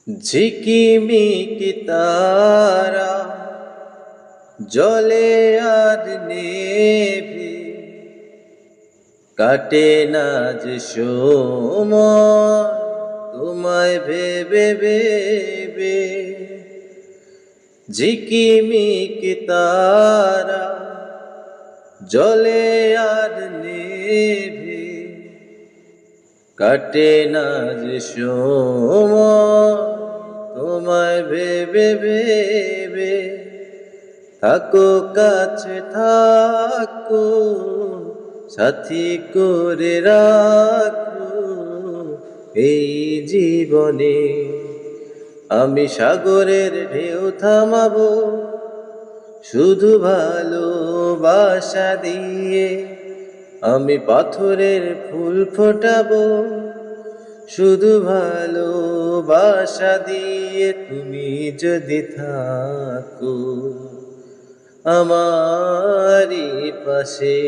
ঝিকিমিকি তারা জলে আর নেভে, কাটে না যে সময় তোমায় ভেবে ভেবে। ঝিকিমিকি তারা জলে আর নেভে, কাটে না যে সময় তোমায় ভেবে ভেবে। থাকো কাছে থাকো, সাথী করে রাখো এই জীবনে। আমি সাগরের ঢেউ থামাবো শুধু ভালোবাসা দিয়ে, আমি পাথরের ফুল ফোটাবো শুধু ভালোবাসা দিয়ে। তুমি যদি থাকো আমারই পাশে।